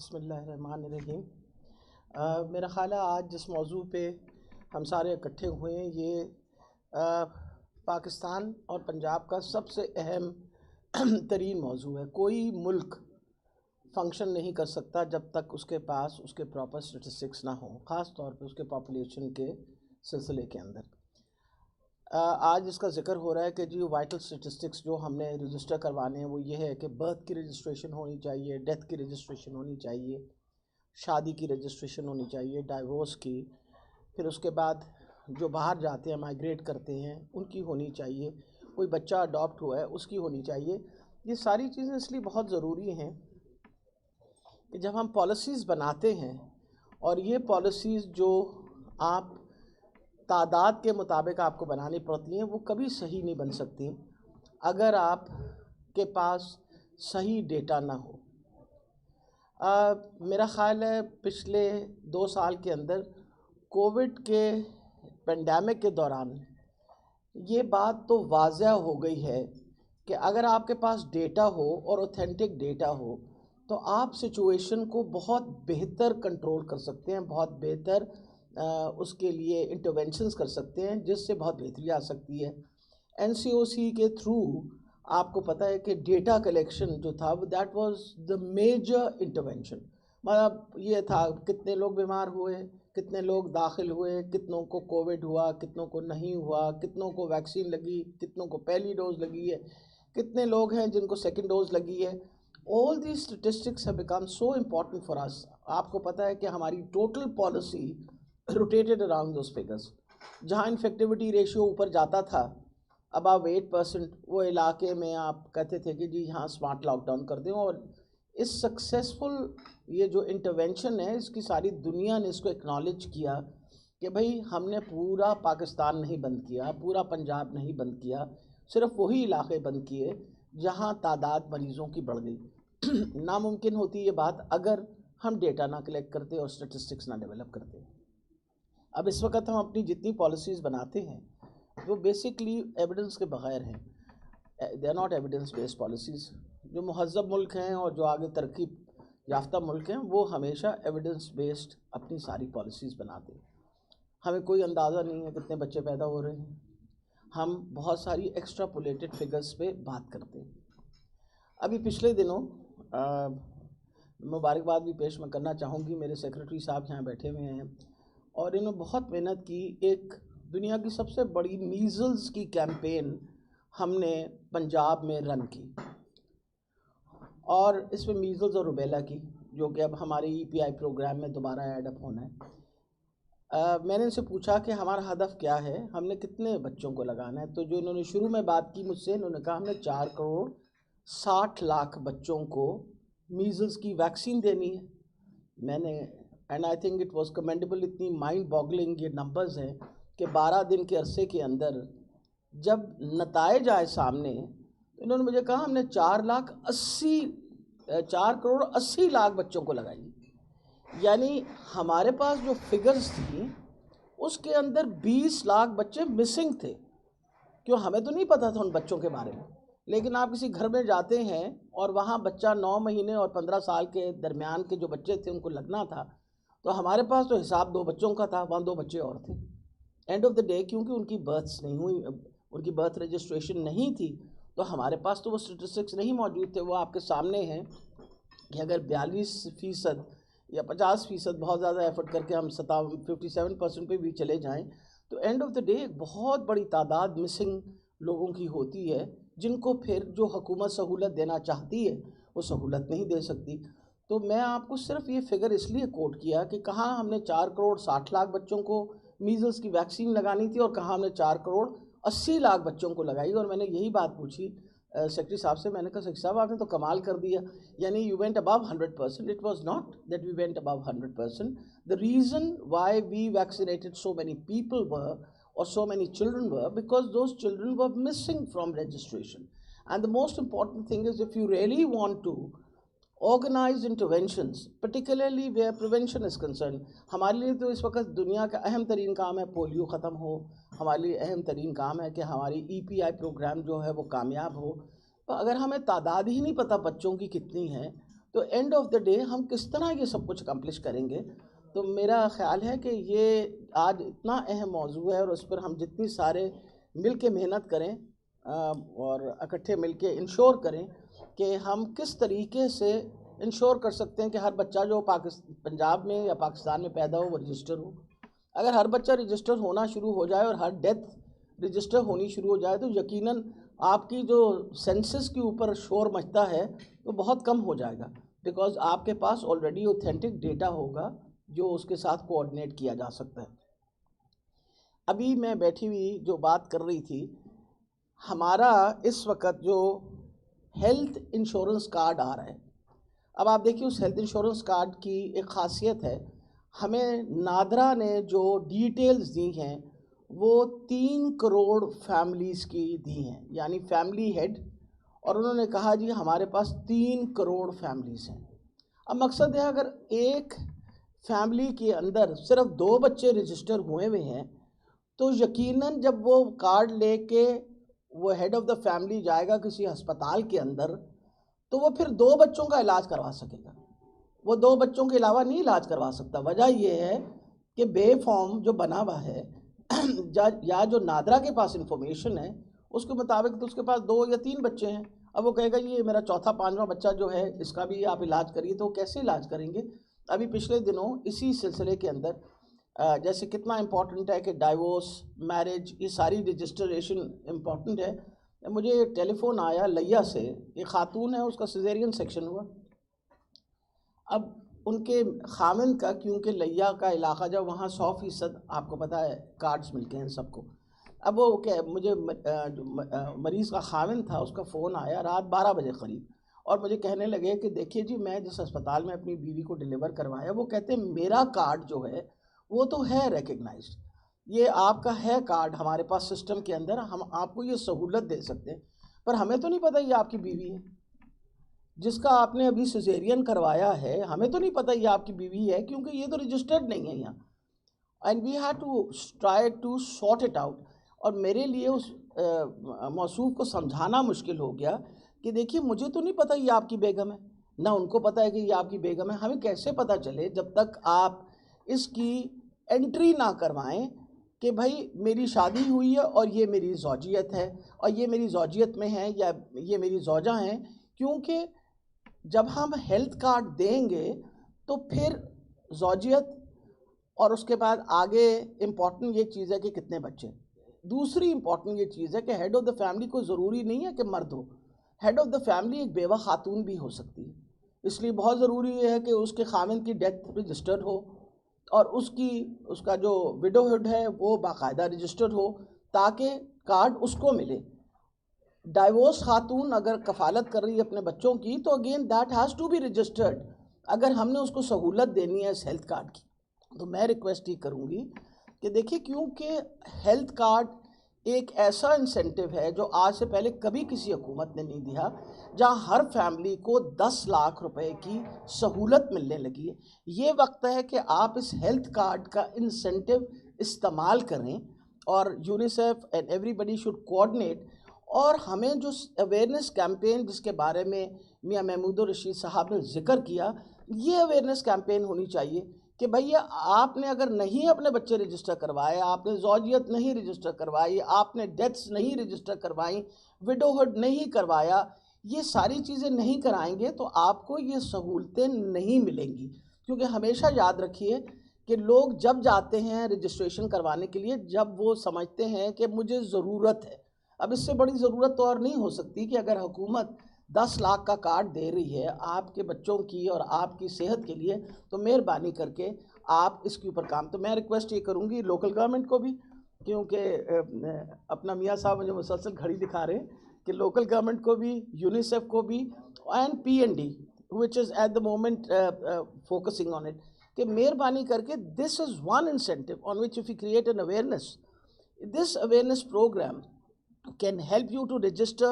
बिस्मिल्लाहिर्रहमानिर्रहीम। मेरा ख़्याल है आज जिस मौजू पे हम सारे इकट्ठे हुए हैं ये पाकिस्तान और पंजाब का सबसे अहम तरीन मौजू है। कोई मुल्क फंक्शन नहीं कर सकता जब तक उसके पास उसके प्रॉपर स्टेटिस्टिक्स ना हो, ख़ास तौर पे उसके पॉपुलेशन के सिलसिले के अंदर। आज इसका ज़िक्र हो रहा है कि जी वाइटल स्टेटिस्टिक्स जो हमने रजिस्टर करवाने हैं वो ये है कि बर्थ की रजिस्ट्रेशन होनी चाहिए, डेथ की रजिस्ट्रेशन होनी चाहिए, शादी की रजिस्ट्रेशन होनी चाहिए, डाइवोर्स की, फिर उसके बाद जो बाहर जाते हैं माइग्रेट करते हैं उनकी होनी चाहिए, कोई बच्चा अडॉप्ट हुआ है उसकी होनी चाहिए। ये सारी चीज़ें इसलिए बहुत ज़रूरी हैं कि जब हम पॉलिसीज़ बनाते हैं और ये पॉलिसीज़ जो आप तादाद के मुताबिक आपको बनानी पड़ती हैं वो कभी सही नहीं बन सकती अगर आप के पास सही डेटा ना हो। मेरा ख़्याल है पिछले 2 साल के अंदर कोविड के पेंडेमिक के दौरान ये बात तो वाज़ह हो गई है कि अगर आपके पास डेटा हो और ऑथेंटिक डेटा हो तो आप सिचुएशन को बहुत बेहतर कंट्रोल कर सकते हैं, बहुत बेहतर उसके लिए इंटरवेंशंस कर सकते हैं जिससे बहुत बेहतरी आ सकती है। NCOC के थ्रू आपको पता है कि डेटा कलेक्शन जो था that was the major intervention. मतलब ये था कितने लोग बीमार हुए, कितने लोग दाखिल हुए, कितनों को कोविड हुआ, कितनों को नहीं हुआ, कितनों को वैक्सीन लगी, कितनों को पहली डोज लगी है, कितने लोग हैं जिनको सेकेंड डोज लगी है। All the statistics have become so important for us. आपको पता है कि हमारी total policy rotated around those figures. जहाँ इन्फेक्टिविटी रेशियो ऊपर जाता था अबाव 8%, वो इलाके में आप कहते थे कि जी यहाँ स्मार्ट लॉकडाउन कर दें। और इस सक्सेसफुल ये जो इंटरवेंशन है इसकी सारी दुनिया ने इसको एक्नॉलेज किया कि भाई हमने पूरा पाकिस्तान नहीं बंद किया, पूरा पंजाब नहीं बंद किया, सिर्फ वही इलाके बंद किए जहाँ तादाद मरीज़ों की बढ़ गई। नामुमकिन होती ये बात अगर हम डेटा ना कलेक्ट करते और स्टेटिस्टिक्स ना डेवलप करते। अब इस वक्त हम अपनी जितनी पॉलिसीज़ बनाते हैं वो बेसिकली एविडेंस के बग़ैर हैं, they are not evidence based policies. जो महज़्ज़ब मुल्क हैं और जो आगे तरक्की याफ्ता मुल्क हैं वो हमेशा एविडेंस बेस्ड अपनी सारी पॉलिसीज़ बनाते हैं। हमें कोई अंदाज़ा नहीं है कितने बच्चे पैदा हो रहे हैं, हम बहुत सारी एक्स्ट्रापोलेटेड फिगर्स पे बात करते हैं। अभी पिछले दिनों मुबारकबाद भी पेश मैं करना चाहूँगी, मेरे सेक्रेटरी साहब यहाँ बैठे हुए हैं और इन्होंने बहुत मेहनत की। एक दुनिया की सबसे बड़ी मीज़ल्स की कैंपेन हमने पंजाब में रन की और इसमें मीज़ल्स और रुबेला की, जो कि अब हमारे EPI प्रोग्राम में दोबारा ऐड अप होना है। मैंने इनसे पूछा कि हमारा हदफ क्या है, हमने कितने बच्चों को लगाना है। तो जो इन्होंने शुरू में बात की मुझसे, इन्होंने कहा हमने 4 करोड़ 60 लाख बच्चों को मीज़ल्स की वैक्सीन देनी है। मैंने and I think it was commendable, इतनी माइंड बॉगलिंग ये नंबर्स हैं कि 12 दिन के अरसे के अंदर जब नताइज आए सामने तो इन्होंने मुझे कहा हमने 4 करोड़ 80 लाख बच्चों को लगाई। यानी हमारे पास जो फिगर्स थी उसके अंदर 20 लाख बच्चे मिसिंग थे। क्यों, हमें तो नहीं पता था उन बच्चों के बारे में, लेकिन आप किसी घर में जाते हैं और वहाँ बच्चा 9 महीने और 15 साल के दरमियान के जो बच्चे थे उनको लगना था, तो हमारे पास तो हिसाब 2 बच्चों का था, वहाँ 2 बच्चे और थे। एंड ऑफ द डे क्योंकि उनकी बर्थ्स नहीं हुई, उनकी बर्थ रजिस्ट्रेशन नहीं थी, तो हमारे पास तो वो स्टेटिस्टिक्स नहीं मौजूद थे। वो आपके सामने हैं कि अगर 42% या 50% बहुत ज़्यादा एफर्ट करके हम 57% पे भी चले जाएं तो एंड ऑफ द डे एक बहुत बड़ी तादाद मिसिंग लोगों की होती है जिनको फिर जो हुकूमत सहूलत देना चाहती है वो सहूलत नहीं दे सकती। तो मैं आपको सिर्फ ये फिगर इसलिए कोट किया कि कहाँ हमने 4 करोड़ 60 लाख बच्चों को मीज़ल्स की वैक्सीन लगानी थी और कहाँ हमने 4 करोड़ 80 लाख बच्चों को लगाई। और मैंने यही बात पूछी सेक्रेटरी साहब से, मैंने कहा सेक्रेटरी साहब आपने तो कमाल कर दिया, यानी you went above 100%। It was not that we went above 100%। The reason why we vaccinated so many people were or so many children were because those children were missing from registration. And the most important thing is if you really want to organize interventions, particularly where prevention is concerned, हमारे लिए तो इस वक्त दुनिया का अहम तरीन काम है पोलियो ख़त्म हो, हमारे लिए अहम तरीन काम है कि हमारी EPI प्रोग्राम जो है वो कामयाब हो। तो अगर हमें तादाद ही नहीं पता बच्चों की कितनी है तो एंड ऑफ द डे हम किस तरह ये सब कुछ अकम्प्लिश करेंगे। तो मेरा ख़्याल है कि ये आज इतना अहम मौजू है और उस पर हम जितनी सारे मिल के मेहनत करें और इकट्ठे मिल के इंश्योर करें कि हम किस तरीके से इंश्योर कर सकते हैं कि हर बच्चा जो पंजाब में या पाकिस्तान में पैदा हो वो रजिस्टर हो। अगर हर बच्चा रजिस्टर होना शुरू हो जाए और हर डेथ रजिस्टर होनी शुरू हो जाए तो यकीनन आपकी जो सेंसस के ऊपर शोर मचता है वो बहुत कम हो जाएगा, बिकॉज आपके पास ऑलरेडी ऑथेंटिक डेटा होगा जो उसके साथ कोऑर्डिनेट किया जा सकता है। अभी मैं बैठी हुई जो बात कर रही थी, हमारा इस वक्त जो हेल्थ इंश्योरेंस कार्ड आ रहा है, अब आप देखिए उस हेल्थ इंश्योरेंस कार्ड की एक ख़ासियत है, हमें नादरा ने जो डिटेल्स दी हैं वो 3 करोड़ फैमिलीज़ की दी हैं, यानी फैमिली हेड, और उन्होंने कहा जी हमारे पास 3 करोड़ फैमिलीज़ हैं। अब मकसद है अगर एक फैमिली के अंदर सिर्फ 2 बच्चे रजिस्टर हुए हुए हैं तो यकीनन जब वो कार्ड लेके वो हेड ऑफ़ द फैमिली जाएगा किसी अस्पताल के अंदर तो वो फिर 2 बच्चों का इलाज करवा सकेगा, वो 2 बच्चों के अलावा नहीं इलाज करवा सकता। वजह ये है कि बे फॉर्म जो बना हुआ है या जो नादरा के पास इंफॉर्मेशन है उसके मुताबिक तो उसके पास 2 या 3 बच्चे हैं। अब वो कहेगा ये मेरा चौथा 5वां बच्चा जो है इसका भी आप इलाज करिए, तो कैसे इलाज करेंगे। अभी पिछले दिनों इसी सिलसिले के अंदर जैसे कितना इम्पोर्टेंट है कि डाइवोर्स, मैरिज, ये सारी रजिस्ट्रेशन इम्पोर्टेंट है। मुझे टेलीफोन आया लैया से, एक खातून है उसका सिजेरियन सेक्शन हुआ। अब उनके खामिन का, क्योंकि लैया का इलाका जब वहाँ 100% आपको पता है कार्ड्स मिलते हैं सबको। अब वो क्या, मुझे मरीज़ का खामिन था उसका फ़ोन आया रात 12 बजे करीब और मुझे कहने लगे कि देखिए जी मैं जिस अस्पताल में अपनी बीवी को डिलीवर करवाया वो कहते हैं मेरा कार्ड जो है वो तो है रिकग्नाइज्ड, ये आपका है कार्ड हमारे पास सिस्टम के अंदर, हम आपको ये सहूलत दे सकते हैं, पर हमें तो नहीं पता ये आपकी बीवी है जिसका आपने अभी सिजेरियन करवाया है, हमें तो नहीं पता ये आपकी बीवी है क्योंकि ये तो रजिस्टर्ड नहीं है यहाँ। And we had to try to sort it out. और मेरे लिए उस मौसूफ को समझाना मुश्किल हो गया कि देखिए मुझे तो नहीं पता ये आपकी बेगम है, ना उनको पता है कि ये आपकी बेगम है। हमें कैसे पता चले जब तक आप इसकी एंट्री ना करवाएं कि भाई मेरी शादी हुई है और ये मेरी ज़ौजियत है और ये मेरी ज़ौजियत में है या ये मेरी ज़ौजा हैं। क्योंकि जब हम हेल्थ कार्ड देंगे तो फिर ज़ौजियत और उसके बाद आगे इम्पॉर्टेंट ये चीज़ है कि कितने बच्चे। दूसरी इम्पॉर्टेंट ये चीज़ है कि हेड ऑफ़ द फैमिली को ज़रूरी नहीं है कि मर्द हो, हेड ऑफ़ द फैमिली एक बेवा खातून भी हो सकती है। इसलिए बहुत ज़रूरी है कि उसके खामिन की डेथ रजिस्टर्ड हो और उसका जो विडोहुड है वो बाकायदा रजिस्टर्ड हो ताकि कार्ड उसको मिले। डाइवोर्स खातून अगर कफ़ालत कर रही है अपने बच्चों की तो again that has to be registered, अगर हमने उसको सहूलत देनी है इस हेल्थ कार्ड की। तो मैं रिक्वेस्ट ही करूँगी कि देखिए क्योंकि हेल्थ कार्ड एक ऐसा इंसेंटिव है जो आज से पहले कभी किसी हुकूमत ने नहीं दिया, जहां हर फैमिली को 10 लाख रुपए की सहूलत मिलने लगी है। ये वक्त है कि आप इस हेल्थ कार्ड का इंसेंटिव इस्तेमाल करें और UNICEF and everybody should coordinate. और हमें जो अवेयरनेस कैंपेन जिसके बारे में मियां महमूदुर रशीद साहब ने जिक्र किया, ये अवेयरनेस कैंपेन होनी चाहिए कि भैया आपने अगर नहीं अपने बच्चे रजिस्टर करवाए, आपने ज़ौजियत नहीं रजिस्टर करवाई, आपने डेथ्स नहीं रजिस्टर करवाई, विडोहुड नहीं करवाया, ये सारी चीज़ें नहीं कराएंगे तो आपको ये सहूलतें नहीं मिलेंगी। क्योंकि हमेशा याद रखिए कि लोग जब जाते हैं रजिस्ट्रेशन करवाने के लिए जब वो समझते हैं कि मुझे ज़रूरत है। अब इससे बड़ी ज़रूरत तो और नहीं हो सकती कि अगर हुकूमत 10 लाख का कार्ड दे रही है आपके बच्चों की और आपकी सेहत के लिए, तो मेहरबानी करके आप इसके ऊपर काम। तो मैं रिक्वेस्ट ये करूँगी लोकल गवर्नमेंट को भी, क्योंकि अपना मियाँ साहब मुझे मुसलसल घड़ी दिखा रहे हैं, कि लोकल गवर्नमेंट को भी, यूनिसेफ को भी and PND which is at the moment focusing on it, कि मेहरबानी करके this is one incentive on which if you create an awareness, this awareness programme can help you to register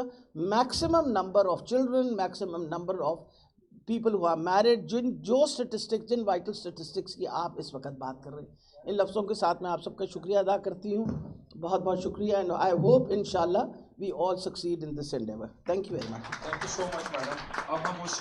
maximum number of children, maximum number of people who are married, जो statistics, जिन vital statistics की आप इस वक्त बात कर रहे हैं। इन लफ्ज़ों के साथ मैं आप सबका शुक्रिया अदा करती हूँ, बहुत बहुत शुक्रिया, एंड आई होप इंशाल्लाह we all succeed in this endeavour. Thank you very much. Thank you so much madam. अब हम उस